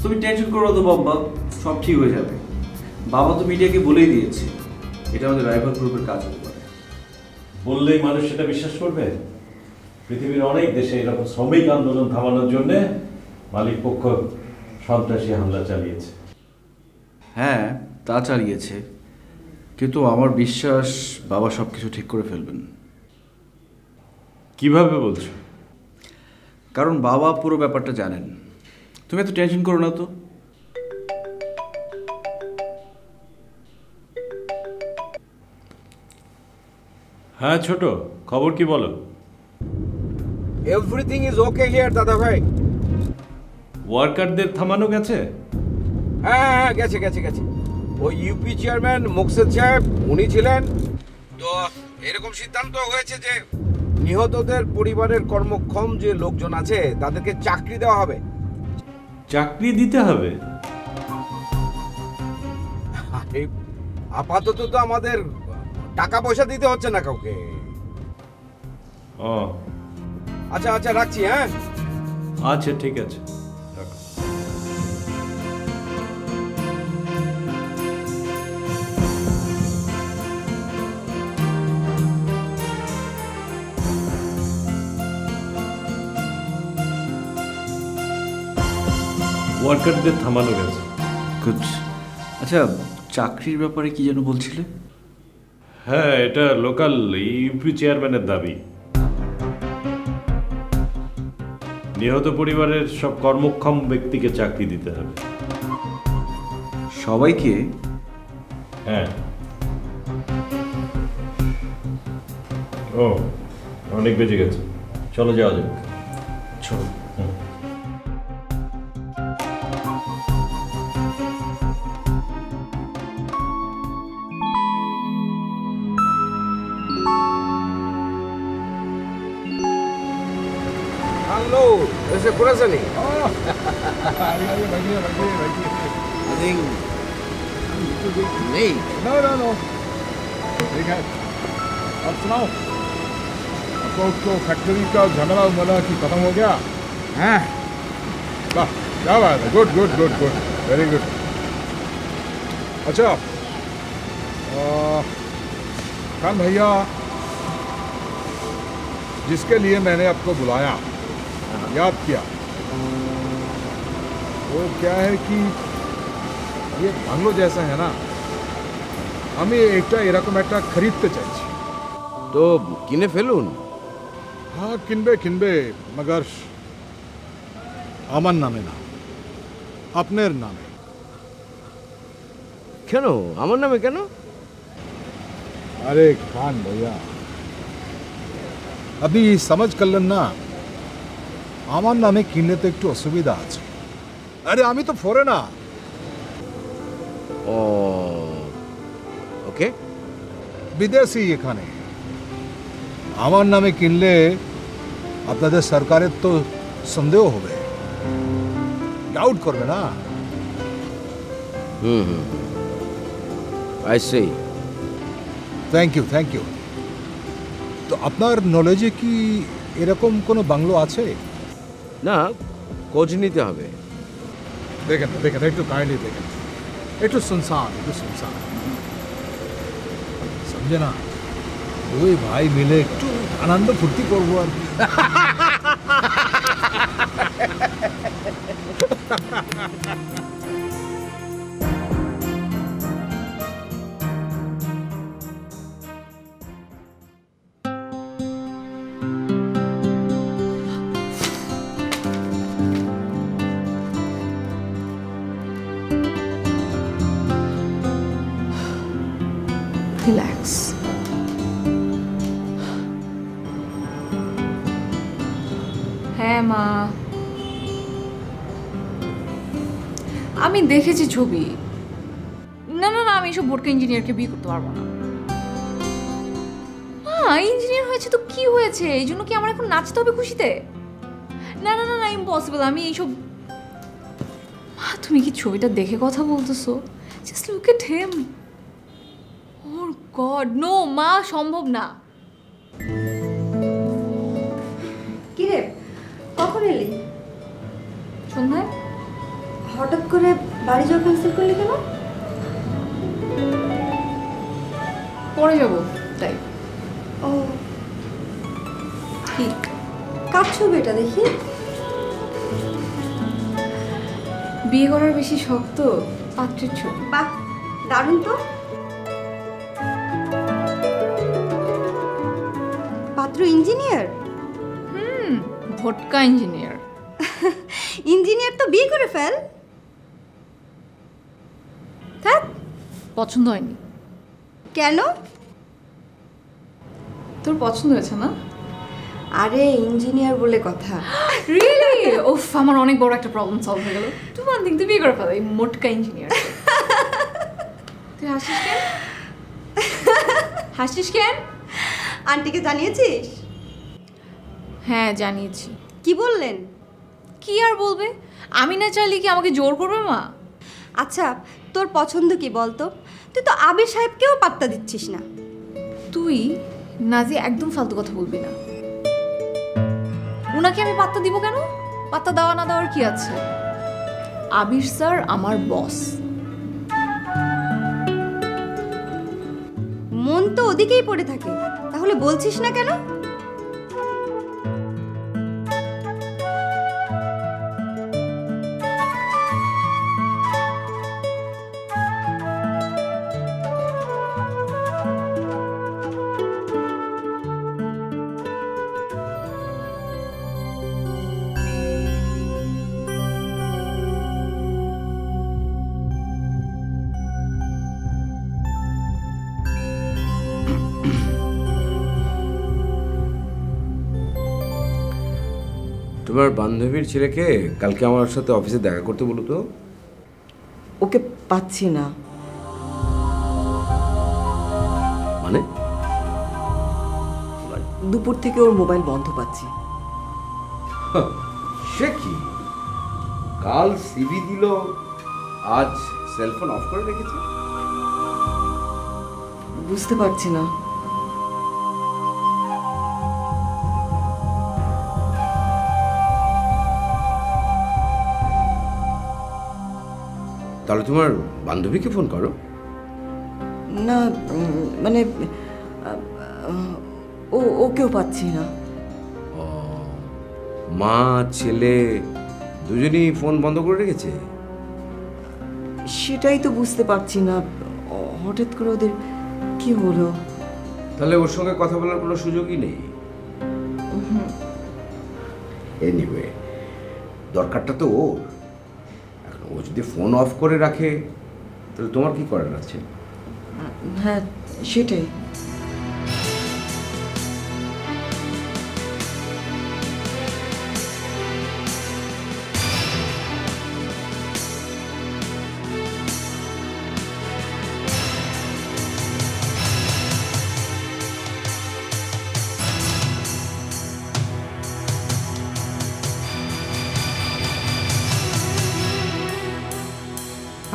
তুমি টেনশন করো তো বাবা, সব ঠিক হয়ে যাবে। বাবা তো মিডিয়াকে বলেই দিয়েছে এটা আমাদের রাইভাল গ্রুপের কাজ হতে পারে। বললেই মানুষ সেটা বিশ্বাস করবে? পৃথিবীর অনেক দেশে এরকম শ্রমিক আন্দোলন থামানোর জন্য মালিক পক্ষ সন্ত্রাসী হামলা চালিয়েছে। হ্যাঁ, তা চালিয়েছে, কিন্তু আমার বিশ্বাস বাবা সব কিছু ঠিক করে ফেলবেন। কিভাবে বলছো? কারণ বাবা পুরো ব্যাপারটা জানেন। তুমি এত টেনশন করো না তো। হ্যাঁ ছোট, খবর কি বলো? এভরিথিং ইজ ওকে হিয়ার দাদা ভাই। ওয়ার্কারদের থামানো গেছে? হ্যাঁ হ্যাঁ গেছে গেছে গেছে। ওই ইউপি চেয়ারম্যান মোকসেদ সাহেব উনি ছিলেন তো। এরকম সিদ্ধান্ত হয়েছে যে নিহতদের পরিবারের কর্মক্ষম যে লোকজন আছে তাদেরকে চাকরি দেওয়া হবে। চাকরি দিতে হবে? আরে, আপাতত তো আমাদের টাকা পয়সা দিতে হচ্ছে না কাউকে। ও আচ্ছা আচ্ছা রাখছি। হ্যাঁ আচ্ছা ঠিক আছে, রাখো। ওয়ার্কারদের থামানো গেছে। গুড। আচ্ছা, চাকরির ব্যাপারে কি যেন বলছিলে? হ্যাঁ, এটা লোকাল ইউপি চেয়ারম্যানের দাবি। নিহত পরিবারের সব কর্মক্ষম ব্যক্তিকে চাকরি দিতে হবে। সবাইকে? হ্যাঁ। ও অনেক বেজে গেছে, চলো যাওয়া যাক। চলো। হ্যালো, এসে পড়েছেনি? নেই। नो ठीक है। अब सुनाओ, तो फैक्ट्री का झमेला उमला की खत्म हो गया? हैं? वाह, क्या बात है, good good good good, very good. अच्छा खान भैया, जिसके लिए मैंने आपको बुलाया, याद किया, वो क्या है कि ये बांग्लो जैसा है ना, আমি এটা এরকম একটা খরিদতে চাইছি। তো কিনে ফেলুন। হ্যাঁ কিনবে কিনবে, মগর আমার নামে না, আপনার নামে। কেন আমার নামে কেন? আরে খান ভাইয়া, আপনি সমাজ করলেন না, আমার নামে কিনলে তো একটু অসুবিধা আছে। আরে আমি তো ফরেনার। ও ওকে, বিদেশি এখানে। আমার নামে কিনলে আপনাদের সরকারের তো সন্দেহ হবে, ডাউট করবে না। Hmm I see. Thank you thank you. তো আপনার নলেজে কি এরকম কোনো বাংলো আছে? না, খোঁজ নিতে হবে। দেখেন দেখেন, একটু কাইন্ডলি দেখেন, একটু শুনসান, একটু শুনসান, समझे ना, দুই ভাই মিলে একটু আনন্দ ফুর্তি করবো আর কি। রিল্যাক্স। হ্যাঁ মা, আমি দেখেছি ছবি। না না না, আমি এসব বোটকা ইঞ্জিনিয়ারকে বিয়ে করতে পারবো না। হ্যাঁ, ইঞ্জিনিয়ার হয়েছে তো কি হয়েছে, এই জন্য কি আমার এখন নাচতে হবে খুশিতে? না না না না, ইম্পসিবল। আমি এইসব। মা, তুমি কি ছবিটা দেখে কথা বলতেছো? Just look at him. ওর গড, নো মা, সম্ভব না। কি রে, কখন এলি? সন্ধ্যায়? হঠাৎ করে বাড়ি যাওয়া ক্যান্সেল করলে কেন? পরে যাবো তাই। ও কি কার ছবি এটা দেখি? বিয়ে করার বেশি শক্ত পাত্রের ছবি। বাহ, দারুণ তো। পাত্র ইঞ্জিনিয়ার? ভোটকা ইঞ্জিনিয়ার। ইঞ্জিনিয়ার তো বিয়ে করে ফেল। থাক, পছন্দ হয়নি। কেন? তোর পছন্দ হয়েছে না? আরে ইঞ্জিনিয়ার বলে কথা। রিয়েলি? ওফ, আমার অনেক বড় একটা প্রবলেম সলভ হয়ে গেল। তুই ওয়ান থিং, তুই বিয়ে করে ফেল এই মোটকা ইঞ্জিনিয়ার। তুই হাসিস কেন? হাসিস কেন? আন্টিকে জানিয়েছিস? হ্যাঁ জানিয়েছি। কি বললেন? কি আর বলবে, আমি না চাইলে কি আমাকে জোর করবে মা? আচ্ছা তোর পছন্দ কি বলতো? তুই তো আবির সাহেবকেও পাত্তা দিচ্ছিস না। তুই নাজি একদম ফালতু কথা বলবি না। ওনাকে আমি পাত্তা দিব কেন? পাত্তা দেওয়া না দেওয়ার কি আছে? আবির স্যার আমার বস। মন তো ওদিকেই পড়ে থাকে, তাহলে বলছিস না কেন? তোমার বান্ধবীর ছেলেকে কালকে আমার সাথে অফিসে দেখা করতে বলো তো। ওকে পাচ্ছি না। মানে? দুপুর থেকে ওর মোবাইল বন্ধ পাচ্ছি। সে কি, কাল সিভি দিল, আজ সেলফোন অফ করে রেখেছে। বুঝতে পারছি না। তাহলে তোমার বান্ধবীকে ফোন করো। না মানে ওকেও পাচ্ছি না। মা ছেলে দুজনই ফোন বন্ধ করে রেখেছে। সেটাই তো বুঝতে পারছি না, হঠাৎ করে ওদের কি হলো। তাহলে ওর সঙ্গে কথা বলার কোনো সুযোগই নেই। এনিওয়ে, দরকারটা তো ওর। এখন ও যদি ফোন অফ করে রাখে তাহলে তোমার কি করার আছে? হ্যাঁ সেটাই।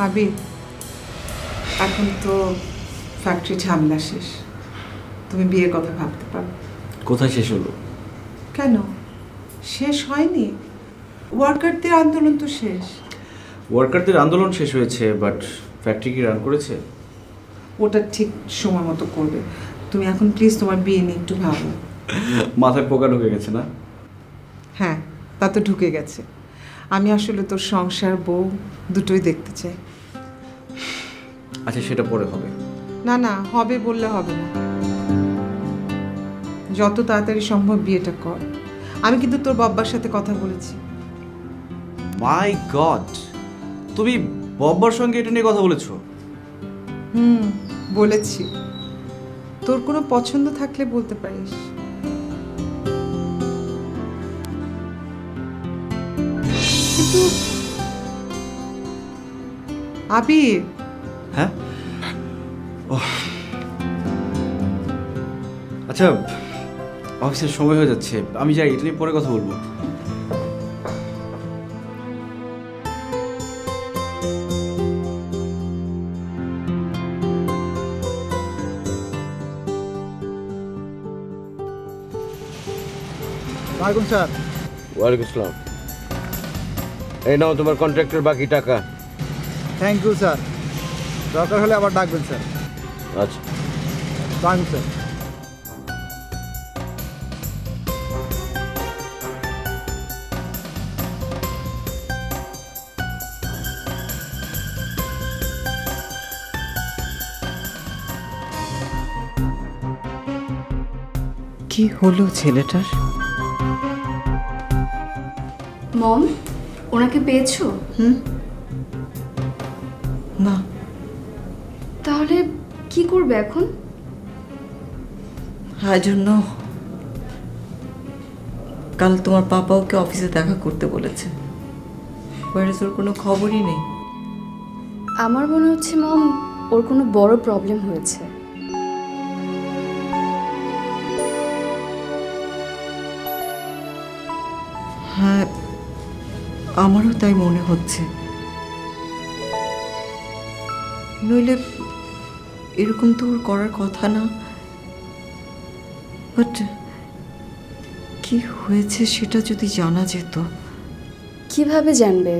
আবির, এখন তো ফ্যাক্টরি ঝামেলা শেষ, তুমি বিয়ের কথা ভাবতে পারো। কোথায় শেষ হলো? কেন শেষ হয়নি? ওয়ার্কারদের আন্দোলন তো শেষ। ওয়ার্কারদের আন্দোলন শেষ হয়েছে, বাট ফ্যাক্টরি কি রান করেছে? ওটা ঠিক সময় মতো করবে। তুমি এখন প্লিজ তোমার বিয়ে নিয়ে একটু ভাবো। মাথায় পোকা ঢুকে গেছে না? হ্যাঁ, তা তো ঢুকে গেছে। আমি আসলে তোর সংসার বউ দুটোই দেখতে চাই। আচ্ছা, সেটা পরে হবে। না না, হবে বললে হবে না। যত তাড়াতাড়ি সম্ভব বিয়েটা কর। আমি কিন্তু তোর বাবার সাথে কথা বলেছি। মাই গড, তুমি বব্বার সঙ্গে এটা নিয়ে কথা বলেছো? বলেছি। তোর কোনো পছন্দ থাকলে বলতে পারিস। কিন্তু আবির, হ্যাঁ, আচ্ছা অফিসের সময় হয়ে যাচ্ছে, আমি যাই, এটা নিয়ে পরে কথা বলবো। वालेकुम सर। ওয়ালাইকুম আসসালাম। এই নাও তোমার কন্ট্রাক্টের বাকি টাকা। থ্যাংক ইউ স্যার, দরকার হলে আবার ডাকবেন স্যার। আচ্ছা, থ্যাংক ইউ স্যার। কি হলো ছেলেটার? মম, ওনাকে পেয়েছো? না। তাহলে কি করবে এখন? I don't know. কাল তোমার পাপা ওকে অফিসে দেখা করতে বলেছে। ওয়ারেস ওর কোনো খবরই নেই। আমার মনে হচ্ছে মম, ওর কোনো বড় প্রবলেম হয়েছে। হ্যাঁ, আমারও তাই মনে হচ্ছে। নইলে এরকম তো ওর করার কথা না। বাট কি হয়েছে সেটা যদি জানা যেত। কিভাবে জানবে?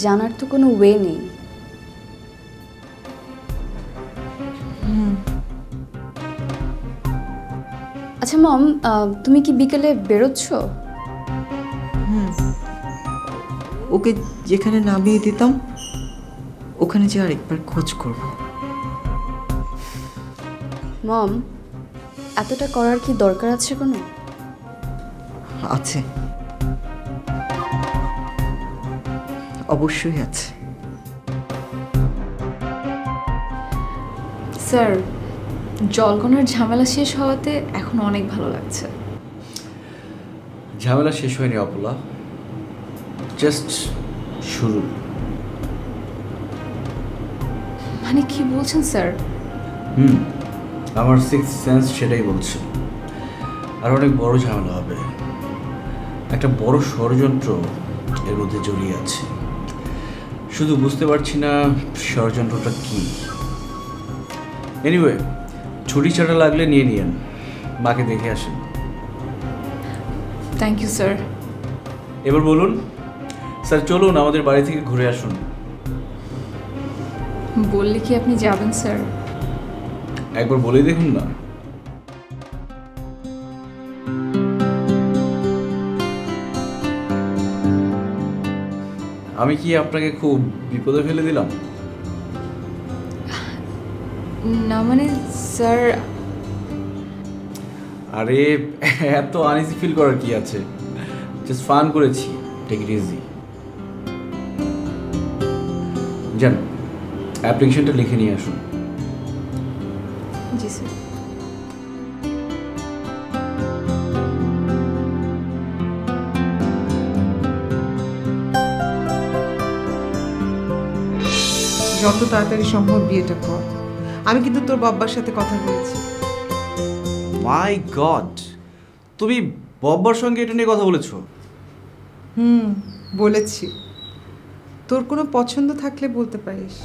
জানার তো কোনো ওয়ে নেই। আচ্ছা মম, তুমি কি বিকেলে বেরোচ্ছ? ওকে যেখানে নামিয়ে দিতাম ওখানে যে আরেকবার খোঁজ করব। মম, এতটা করার কি দরকার আছে কোনো? আছে, অবশ্যই আছে। স্যার, জলকণার ঝামেলা শেষ হওয়াতে এখন অনেক ভালো লাগছে। ঝামেলা শেষ হয়নি অপলা, জাস্ট শুরু। মানে কি বলছেন স্যার? আমার সিক্স সেন্স সেটাই বলছে। আর অনেক বড় ঝামেলা হবে, একটা বড় ষড়যন্ত্র এর মধ্যে জড়িয়ে আছে। শুধু বুঝতে পারছি না ষড়যন্ত্রটা কি। এনিওয়ে, ছুটি ছাটা লাগলে নিয়ে নিয়েন, মাকে দেখে আসেন। Thank you sir. এবার বলুন স্যার, চলুন আমাদের বাড়ি থেকে ঘুরে আসুন। বললে কি আপনি যাবেন স্যার? একবার বলে দেখুন না। আমি কি আপনাকে খুব বিপদে ফেলে দিলাম? না মানে স্যার, আরে এত আনইজি ফিল করার কি আছে, জাস্ট ফান করেছি, টেক ইট ইজি। যান, অ্যাপ্লিকেশনটা লিখে নিয়ে আসুন। জি স্যার। যত তাড়াতাড়ি সম্ভব বিয়েটা কর। আমি কিন্তু তোর বাবার সাথে কথা বলেছি। মাই গড, তুমি বব্বার সঙ্গে এটা নিয়ে কথা বলেছো? বলেছি। তোর কোনো পছন্দ থাকলে বলতে পারিস।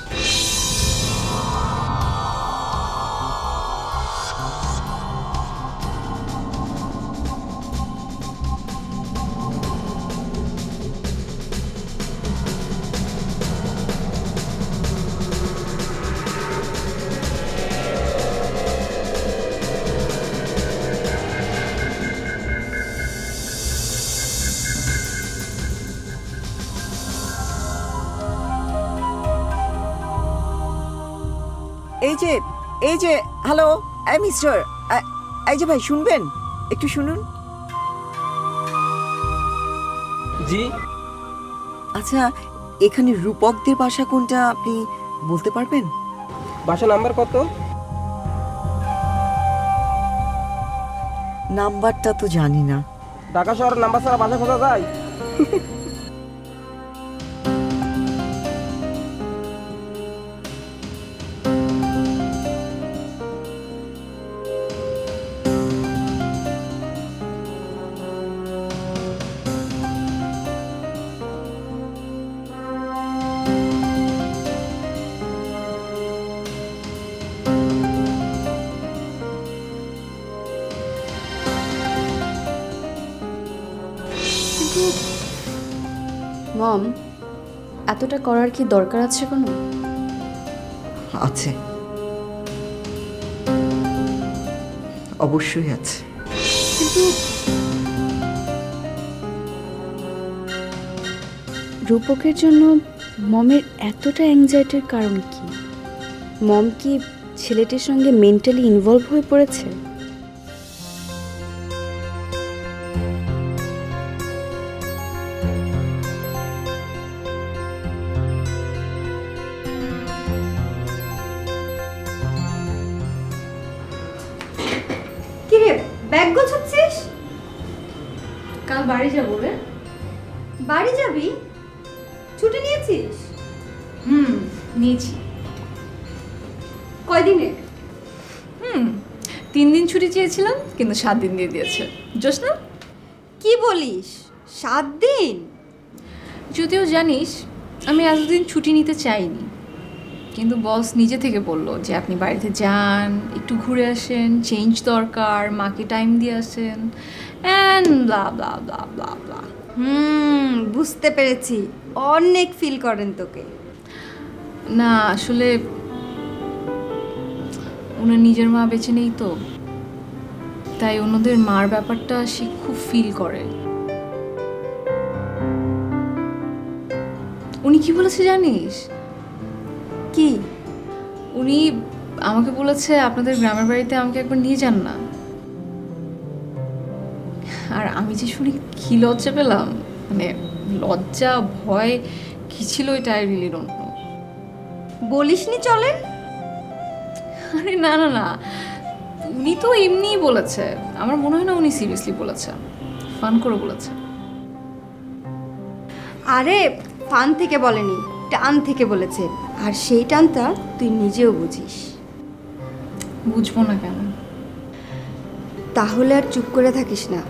এই যে হ্যালো, আই মিস্টার, এই যে ভাই শুনবেন, একটু শুনুন। জি। আচ্ছা, এখানে রূপকদের বাসা কোনটা আপনি বলতে পারবেন? বাসা নাম্বার কত? নাম্বারটা তো জানি না। ঢাকা শহরের নাম্বার ছাড়া বাসা খোঁজা যায়? মম, এতটা করার কি দরকার আছে কোনো? আছে, অবশ্যই আছে। কিন্তু রূপকের জন্য মমের এতটা অ্যাংজাইটির কারণ কি? মম কি ছেলেটির সঙ্গে মেন্টালি ইনভলভ হয়ে পড়েছে? কি রে, ব্যাগ গোছাচ্ছিস? কাল বাড়ি যাবো রে। বাড়ি যাবি? ছুটি নিয়েছিস? নিয়েছি। কয়দিনের? 3 দিন ছুটি চেয়েছিলাম, কিন্তু 7 দিন দিয়ে দিয়েছে। জোসনা, কি বলিস, 7 দিন? যদিও জানিস আমি এতদিন ছুটি নিতে চাইনি, কিন্তু বস নিজে থেকে বলল যে আপনি বাড়িতে যান, একটু ঘুরে আসেন, চেঞ্জ দরকার, মাকে টাইম দিয়ে আসেন, অ্যান্ড ব্লা ব্লা ব্লা ব্লা ব্লা। বুঝতে পেরেছি, অনেক ফিল করেন তোকে। না আসলে ওনার নিজের মা বেঁচে নেই তো, তাই ওনাদের মার ব্যাপারটা সে খুব ফিল করে। উনি কি বলেছে জানিস? কি? উনি আমাকে বলেছে আপনাদের গ্রামের বাড়িতে আমাকে একবার নিয়ে যান না। আর আমি যে শুনি কি লজ্জা পেলাম, মানে লজ্জা ভয় কি ছিল এটা আই রিয়েলি ডোন্ট নো। বলিসনি চলেন? আরে না না না, উনি তো এমনিই বলেছে, আমার মনে হয় না উনি সিরিয়াসলি বলেছে, ফান করে বলেছে। আরে ফান থেকে বলেনি, টান থেকে বলেছে, আর সেই টানটা তুই নিজেও বুঝিস। বুঝবো না কেন? তাহলে আর চুপ করে থাকিস না।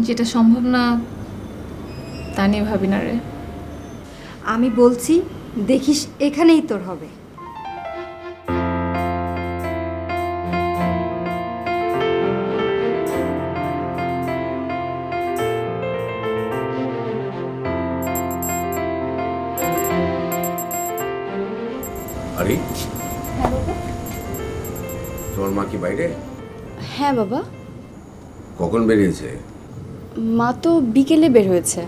যেটা সম্ভব না তা নিয়ে ভাবি না রে। আমি বলছি দেখিস, এখানেই তোর হবে। আরে তোমার মা কি বাইরে? হ্যাঁ বাবা। কখন বেরিয়েছে? মা তো বিকেলে বের হয়েছে।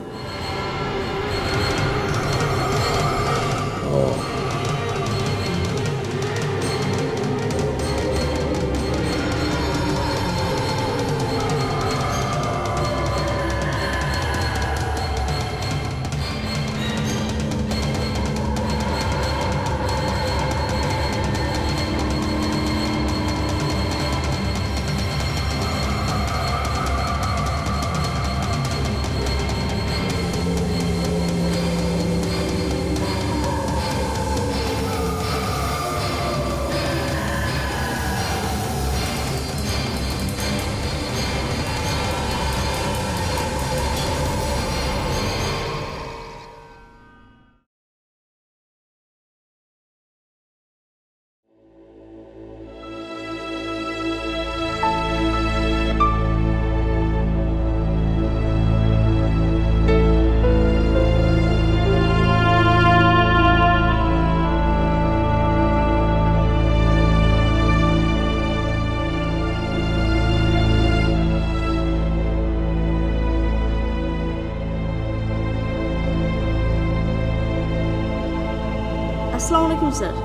আসসালামু আলাইকুম স্যার।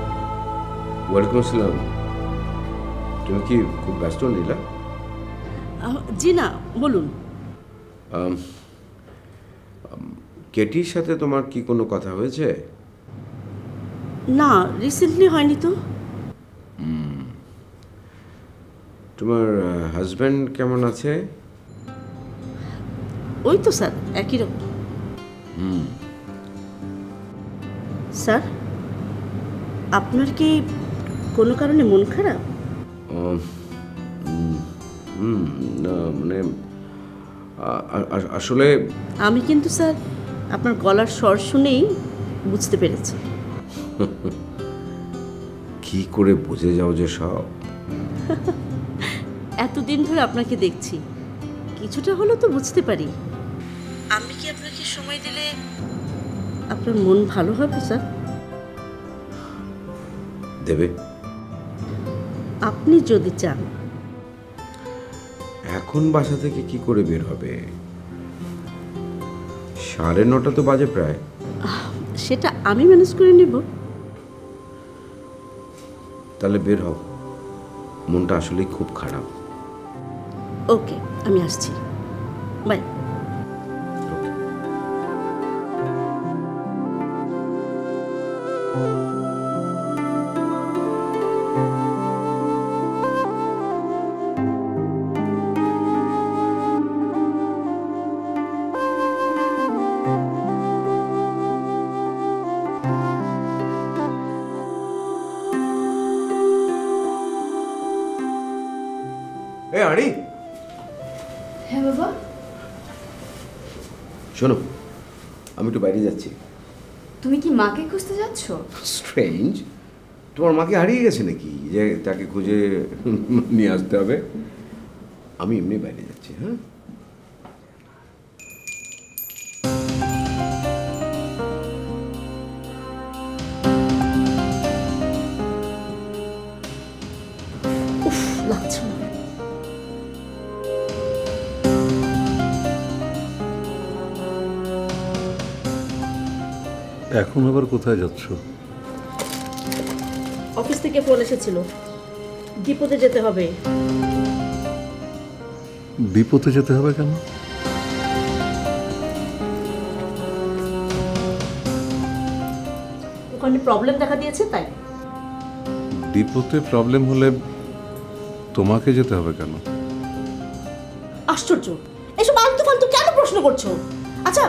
ওয়ালাইকুম আসসালাম। তুমি কি খুব ব্যস্ত নীলা? জি না, বলুন। কেটির সাথে তোমার কি কোনো কথা হয়েছে? না, রিসেন্টলি হয়নি তো। তোমার হাজব্যান্ড কেমন আছে? ওই তো স্যার, একই রকম। স্যার, আপনার কি কোনো কারণে মন খারাপ? না মানে আসলে আমি কিন্তু স্যার আপনার গলার স্বর শুনেই বুঝতে পেরেছি। কি করে বুঝে যাও যে সব? এতদিন ধরে আপনাকে দেখছি, কিছুটা হলেও তো বুঝতে পারি। আমি কি আপনাকে সময় দিলে আপনার মন ভালো হবে স্যার। দেবে? আপনি যদি চান। এখন বাসা থেকে কি করে বের হবে? 9:30 তো বাজে প্রায়। সেটা আমি ম্যানেজ করে নেব। তাহলে বের হও, মনটা আসলেই খুব খারাপ। ওকে, আমি আসছি, বাই। আরে হ্যাঁ বাবা। শোনো, আমি একটু বাইরে যাচ্ছি। তুমি কি মাকে খুঁজতে যাচ্ছ? স্ট্রেঞ্জ, তোমার মাকে হারিয়ে গেছে নাকি যে তাকে খুঁজে নিয়ে আসতে হবে? আমি এমনি বাইরে যাচ্ছি। হ্যাঁ, উফ, লাগছে না। এখন আবার কোথায় যাচ্ছ? অফিস থেকে ফোন এসেছিল, ডিপোতে যেতে হবে। ডিপোতে যেতে হবে কেন? ওখানে প্রবলেম দেখা দিয়েছে তাই। ডিপোতে প্রবলেম হলে তোমাকে যেতে হবে কেন? আশ্চর্য, এসব আলতু ফালতু কেন প্রশ্ন করছো? আচ্ছা,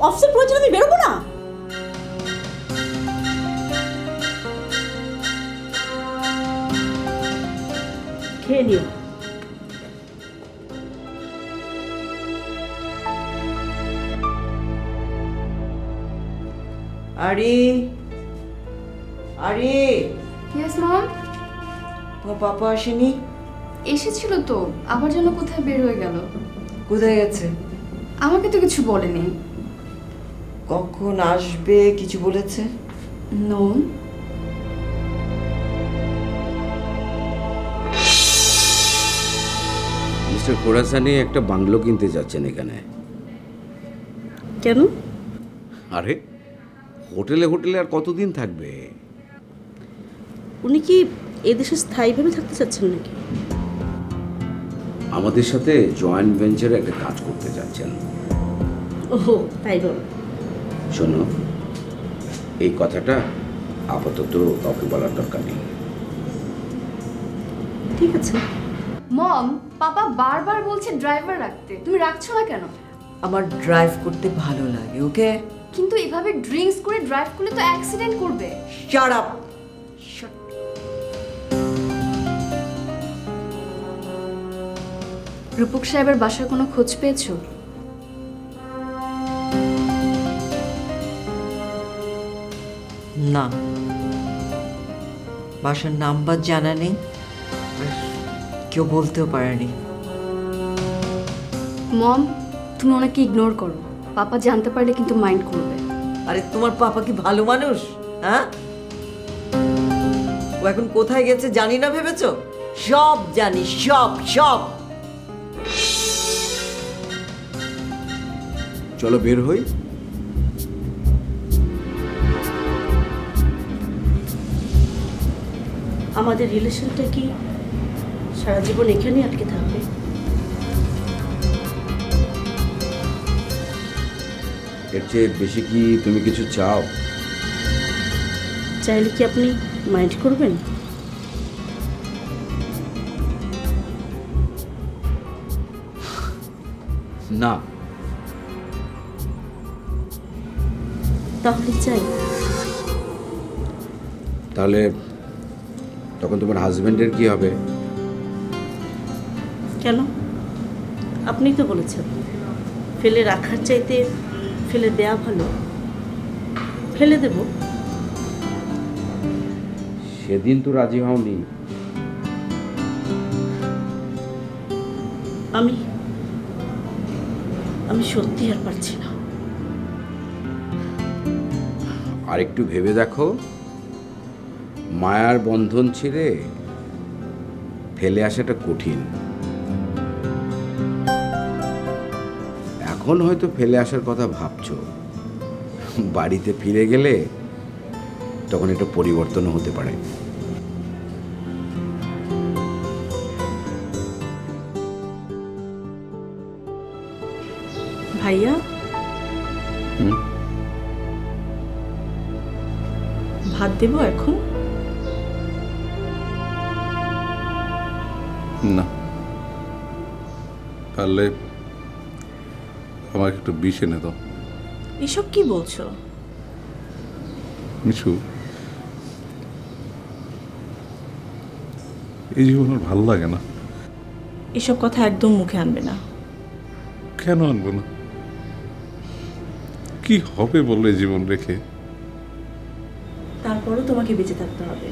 অফিসের প্রয়োজন আমি বেরোবো না? খেয়ে নিও। আরে আরে, ইয়েস মম। তোমার পাপা আসেনি? এসেছিল তো, আবার যেন কোথায় বের হয়ে গেল। কোথায় গেছে? আমাকে তো কিছু বলেনি। কখন আসবে কিছু বলেছে? নো। মিস্টার খোরাসানি একটা বাংলো কিনতে যাচ্ছেন এখানে। কেন? আরে হোটেলে হোটেলে আর কতদিন থাকবে? উনি কি এদেশে স্থায়ীভাবে থাকতে চাচ্ছেন নাকি? আমাদের সাথে জয়েন্ট ভেঞ্চারে একটা কাজ করতে যাচ্ছেন। ওহো, তাই বল। শোনো, এই কথাটা আপাতত কাউকে বলার দরকার নেই। ঠিক আছে। মম, পাপা বারবার বলছে ড্রাইভার রাখতে, তুমি রাখছো না কেন? আমার ড্রাইভ করতে ভালো লাগে। ওকে, কিন্তু এভাবে ড্রিঙ্কস করে ড্রাইভ করলে তো অ্যাক্সিডেন্ট করবে। Shut up. রূপক সাহেবের বাসার কোনো খোঁজ পেয়েছো? না, বাসার নাম্বার জানা নেই, আর কেউ বলতেও পারেনি। মম, তুমি ওনাকে ইগনোর করো, পাপা জানতে পারলে কিন্তু মাইন্ড করবে। আরে তোমার পাপা কি ভালো মানুষ? হ্যাঁ, ও এখন কোথায় গেছে জানি না ভেবেছো? সব জানি, সব সব। চলো বের হই। আমাদের রিলেশনটা কি সারা জীবন এখানেই আটকে থাকবে? এর চেয়ে বেশি কি তুমি কিছু চাও? চাইলে কি আপনি মাইন্ড করবেন? না। তাহলে চাই। তাহলে তখন তোমার হাজবেন্ডের কি হবে? কেন? আপনি তো বলেছেন ফেলে রাখার চাইতে ফেলে দেয়া ভালো। ফেলে দেব। সেদিন তো রাজি হওনি। আমি সত্যি আর পারছি না। আর একটু ভেবে দেখো, মায়ার বন্ধন ছেড়ে ফেলে আসাটা কঠিন। এখন হয়তো ফেলে আসার কথা ভাবছো, বাড়িতে ফিরে গেলে তখন এটা পরিবর্তনও হতে পারে। ভাইয়া, ভাত দেব এখন? না, পারলে আমাকে একটু বিষ এনে দাও। এসব কি বলছো? মিশু, এই জীবন আর ভালো লাগে না। এসব কথা একদম মুখে আনবে না। কেন আনবো না? কি হবে বললে জীবন রেখে? তারপরও তোমাকে বেঁচে থাকতে হবে।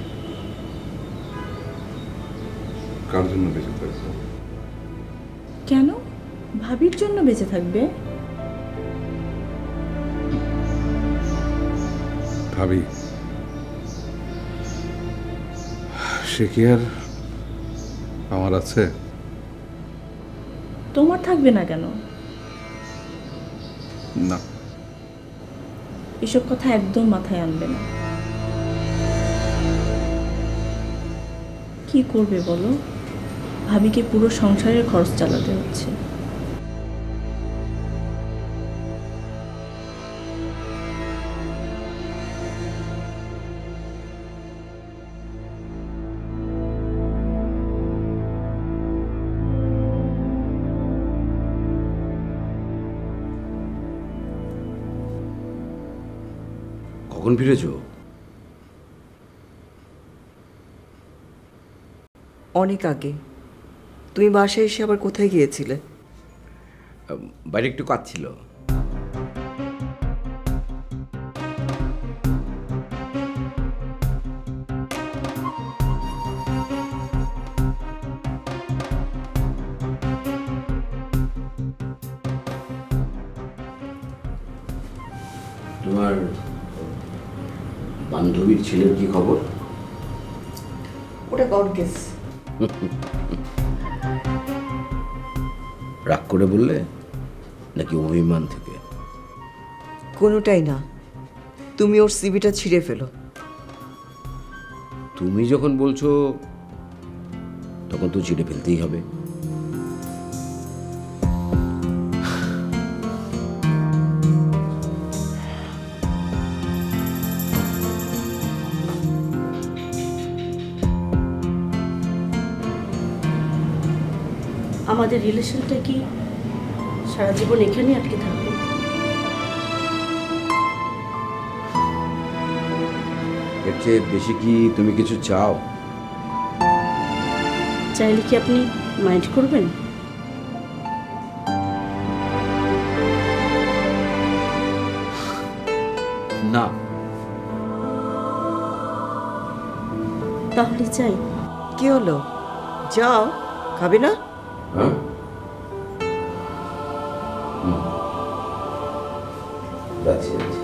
কার জন্য বেঁচে থাকবো? কেন? ভাবির জন্য বেঁচে থাকবে। ভাবি সে কি আর আমার আছে? তোমার থাকবে না কেন? না, এসব কথা একদম মাথায় আনবে না। কি করবে বলো? ভাবিকে পুরো সংসারের খরচ চালাতে হচ্ছে। কখন ফিরেছো? অনেক আগে। তুমি বাসায় এসে আবার কোথায় গিয়েছিলে? বাইরে একটু কাজ ছিল। তোমার বান্ধবীর ছেলের কি খবর? ওটা গড কেস। রাগ করে বললে নাকি অভিমান থেকে? কোনোটাই না। তুমি ওর সিভিটা ছিঁড়ে ফেলো। তুমি যখন বলছো তখন তো ছিঁড়ে ফেলতেই হবে। আমাদের রিলেশনটা কি সারা জীবন এখানে আটকে থাকবে? এর চেয়ে বেশি কি তুমি কিছু চাও? চাইলে কি আপনি মাইন্ড করবেন? না। তাহলে চাই। কি হলো? যাও, খাবে না? হ্যাঁ, যাচ্ছি যাচ্ছি।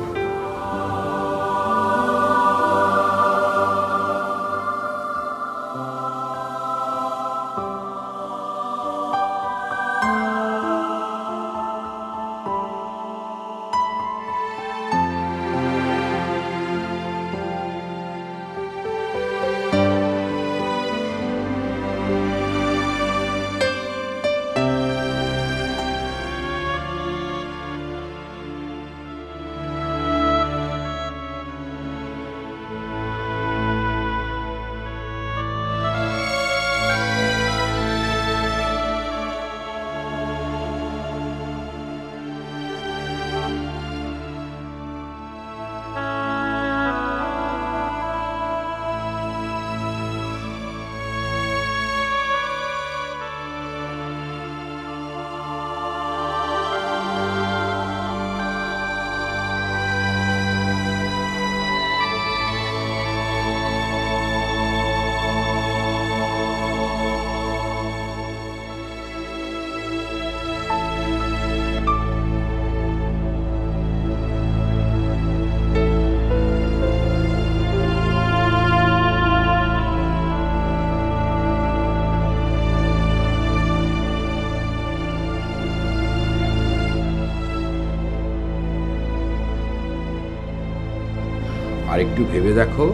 আর একটু ভেবে দেখো,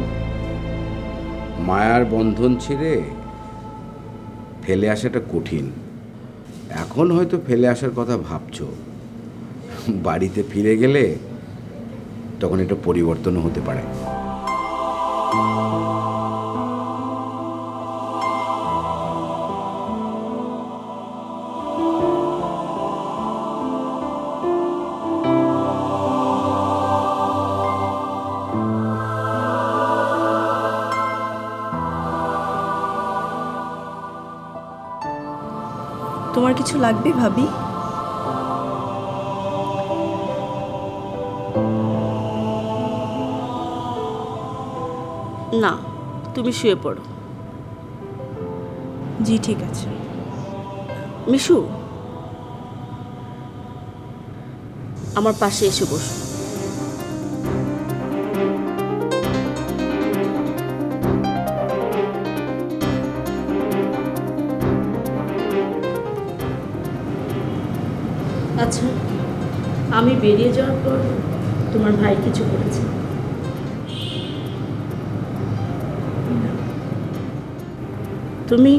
মায়ার বন্ধন ছেড়ে ফেলে আসাটা কঠিন। এখন হয়তো ফেলে আসার কথা ভাবছো, বাড়িতে ফিরে গেলে তখন এটা পরিবর্তনও হতে পারে। তোমার কিছু লাগবে ভাবি? না, তুমি শুয়ে পড়ো। জি ঠিক আছে। মিশু, আমার পাশে এসে বসো। আচ্ছা, আমি বেরিয়ে যাওয়ার পর তোমার ভাই কিছু করেছে? তুমি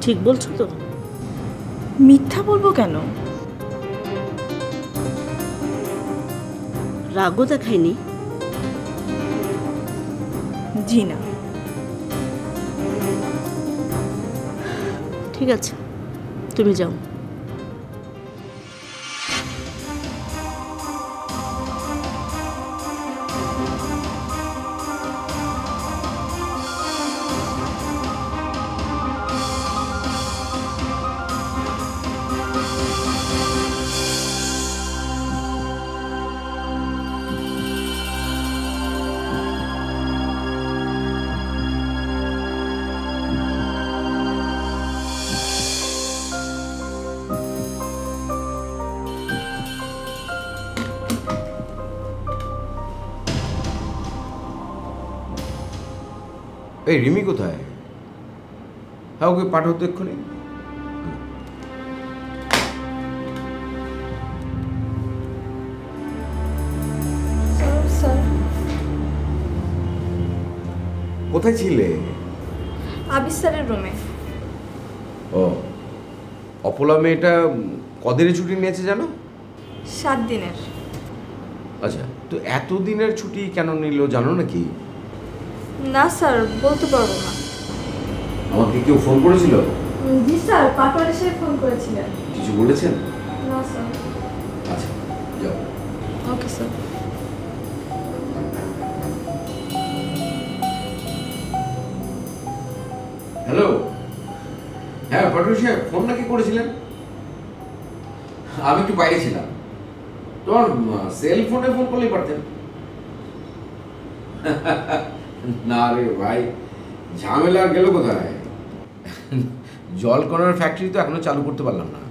ঠিক বলছো তো? মিথ্যা বলবো কেন? রাগও দেখায়নি? জি না। ঠিক আছে, তুমি যাও। এই রিমি কোথায়? হ্যাঁ, ওকে পাঠাও তো এক্ষুনি। কোথায় ছিলে? আবির স্যারের রুমে। ও, অপলা মেয়েটা কদিনের ছুটি নিয়েছে জানো? 7 দিনের। আচ্ছা, তো এতদিনের ছুটি কেন নিল জানো নাকি? না স্যার, বলতে পারবো না। আমাকে কেউ ফোন করেছিল? জি স্যার, পাটোয়ার এসে ফোন করেছিলেন। কিছু বলেছেন? না স্যার। আচ্ছা, যাও। Okay sir. হ্যালো, হ্যাঁ পাটোয়ার সাহেব, ফোন নাকি করেছিলেন? আমি একটু বাইরে ছিলাম। তোমার সেল ফোনে ফোন করলেই পারতেন। না রে ভাই, ঝামেলা আর গেল কোথায়? জলকণার ফ্যাক্টরি তো এখনো চালু করতে পারলাম না।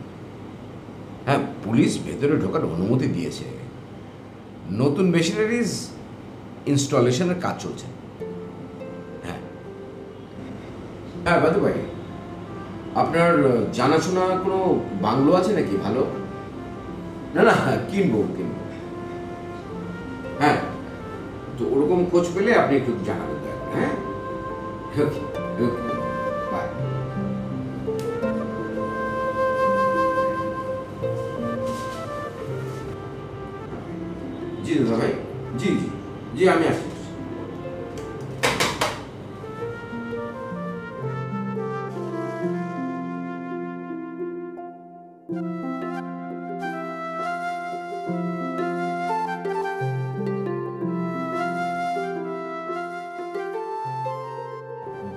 হ্যাঁ, পুলিশ ভেতরে ঢোকার অনুমতি দিয়েছে। নতুন মেশিনারিজ ইনস্টলেশনের কাজ চলছে। হ্যাঁ হ্যাঁ, বাদু ভাই, আপনার জানাশোনা কোনো বাংলো আছে নাকি ভালো? না না, কিনবো। হ্যাঁ, তো ওরকম খোঁজ পেলে আপনি একটু জানাবেন। হ্যাঁ, বাই। জি দাদা ভাই, জি জি জি, আমি আসছি।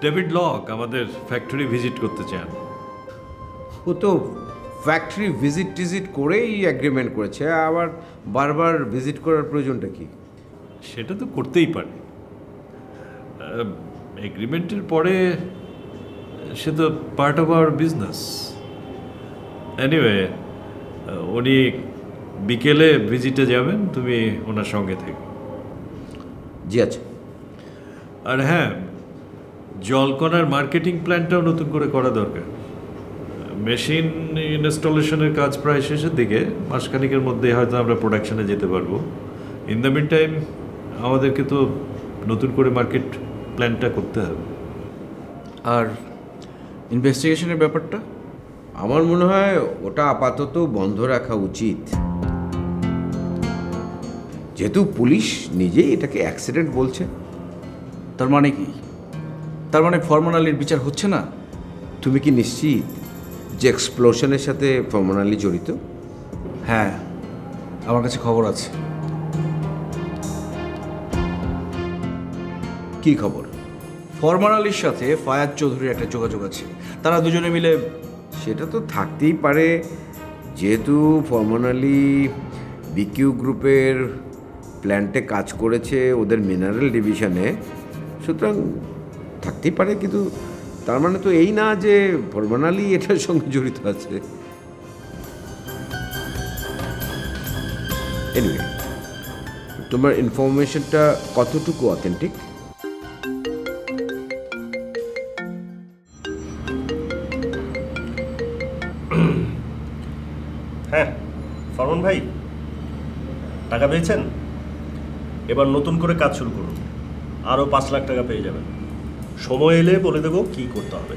ডেভিড লক আমাদের ফ্যাক্টরি ভিজিট করতে চান। ও তো ফ্যাক্টরি ভিজিট করেই এগ্রিমেন্ট করেছে, আবার বারবার ভিজিট করার প্রয়োজনটা কি? সেটা তো করতেই পারে। এগ্রিমেন্টের পরে সে তো part of our business. Anyway, উনি বিকেলে ভিজিটে যাবেন, তুমি ওনার সঙ্গে থেকো। জি আচ্ছা। আর হ্যাঁ, জলকণার মার্কেটিং প্ল্যানটাও নতুন করে করা দরকার। মেশিন ইনস্টলেশনের কাজ প্রায় শেষের দিকে, মাসখানিকের মধ্যে হয়তো আমরা প্রোডাকশনে যেতে পারবো। ইন দ্য মিন টাইম আমাদেরকে তো নতুন করে মার্কেট প্ল্যানটা করতে হবে। আর ইনভেস্টিগেশনের ব্যাপারটা আমার মনে হয় ওটা আপাতত বন্ধ রাখা উচিত, যেহেতু পুলিশ নিজেই এটাকে অ্যাক্সিডেন্ট বলছে। তার মানে কি? তার মানে ফরমান আলীর বিচার হচ্ছে না? তুমি কি নিশ্চিত যে এক্সপ্লোশনের সাথে ফরমান আলী জড়িত? হ্যাঁ, আমার কাছে খবর আছে। কি খবর? ফরমান আলীর সাথে ফায়াজ চৌধুরীর একটা যোগাযোগ আছে। তারা দুজনে মিলে। সেটা তো থাকতেই পারে, যেহেতু ফরমান আলী বিকিউ গ্রুপের প্ল্যান্টে কাজ করেছে ওদের মিনারেল ডিভিশনে, সুতরাং থাকতেই পারে। কিন্তু তার মানে তো এই না যে ফরমান আলী এটার সঙ্গে জড়িত আছে। এনিওয়ে, তোমার ইনফরমেশনটা কতটুকু অথেন্টিক? হ্যাঁ ফরমান ভাই, টাকা পেয়েছেন? এবার নতুন করে কাজ শুরু করুন, আরও 5 লাখ টাকা পেয়ে যাবেন। সময় এলে বলে দেবো কী করতে হবে।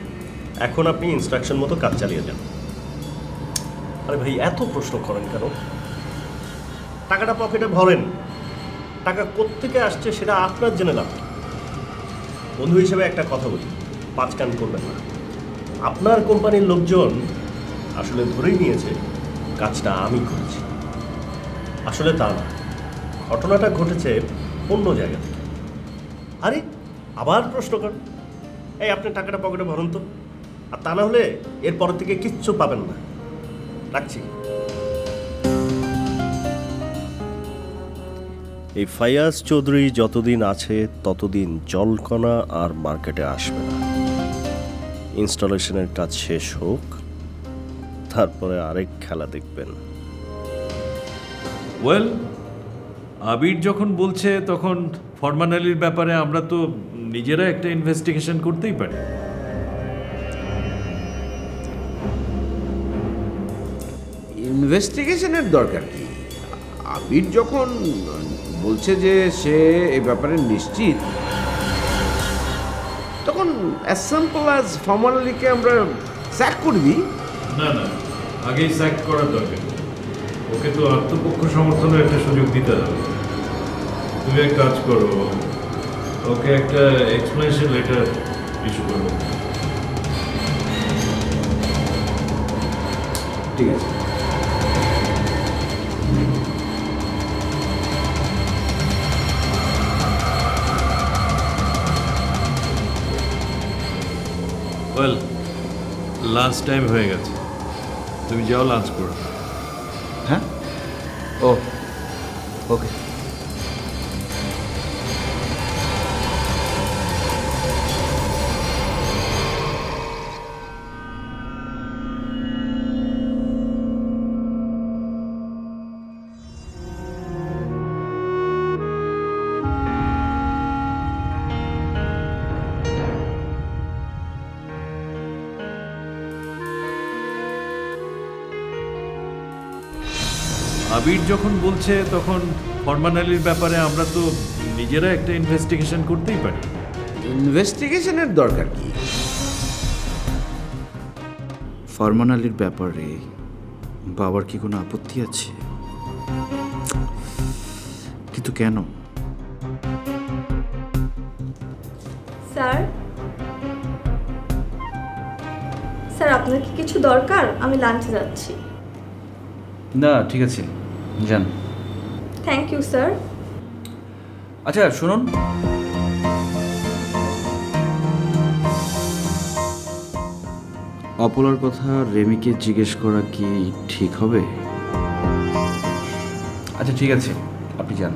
এখন আপনি ইনস্ট্রাকশন মতো কাজ চালিয়ে যান। আরে ভাই, এত প্রশ্ন করেন কেন? টাকাটা পকেটে ভরেন। টাকা কোত্থেকে আসছে সেটা আপনার জেনে লাভ। বন্ধু হিসেবে একটা কথা বলি, 5 কান করবেন না। আপনার কোম্পানির লোকজন আসলে ধরেই নিয়েছে কাজটা আমি করেছি। আসলে তা না, ঘটনাটা ঘটেছে অন্য জায়গা থেকে। আরে আবার প্রশ্ন করেন। এই আপনি টাকাটা পকেটে ভরুন তো, আর তা না হলে এরপর থেকে কিচ্ছু পাবেন না। রাখছি। এই ফায়াজ চৌধুরী যতদিন আছে ততদিন জলকণা আর মার্কেটে আসবে না। ইনস্টলেশনের কাজ শেষ হোক, তারপরে আরেক খেলা দেখবেন। ওয়েল, আবির যখন বলছে তখন ফরমান আলীর ব্যাপারে আমরা তো নিজেরা একটা ইনভেস্টিগেশন করতেই পারি। ইনভেস্টিগেশনের দরকার কি? আবির যখন বলছে যে সে এই ব্যাপারে নিশ্চিত, তখন অ্যাজ সিম্পল অ্যাজ ফরমান আলীকে আমরা স্যাক করবি। না না, আগেই স্যাক করার দরকার। ওকে তো আত্মপক্ষ সমর্থনের একটা সুযোগ দিতে হবে। তুমি এক কাজ করো, ওকে একটা এক্সপ্লেনেশন লেটার ইস্যু করো। ঠিক আছে। ওয়েল, লাঞ্চ টাইম হয়ে গেছে, তুমি যাও লাঞ্চ করো। হ্যাঁ, ও ওকে। আবির যখন বলছে তখন ফরমান আলীর ব্যাপারে আমরা তো নিজেরা একটা ইনভেস্টিগেশন করতেই পারি। ইনভেস্টিগেশনের দরকার কি? ফরমান আলীর ব্যাপারে বাবার কি কোনো আপত্তি আছে? কিন্তু কেন? স্যার, স্যার আপনার কি কিছু দরকার? আমি লাঞ্চে যাচ্ছি। না, ঠিক আছে, যান। Thank you sir. আচ্ছা শুনুন, অপলার কথা রেমিকে জিজ্ঞেস করা কি ঠিক হবে? আচ্ছা ঠিক আছে, আপনি যান।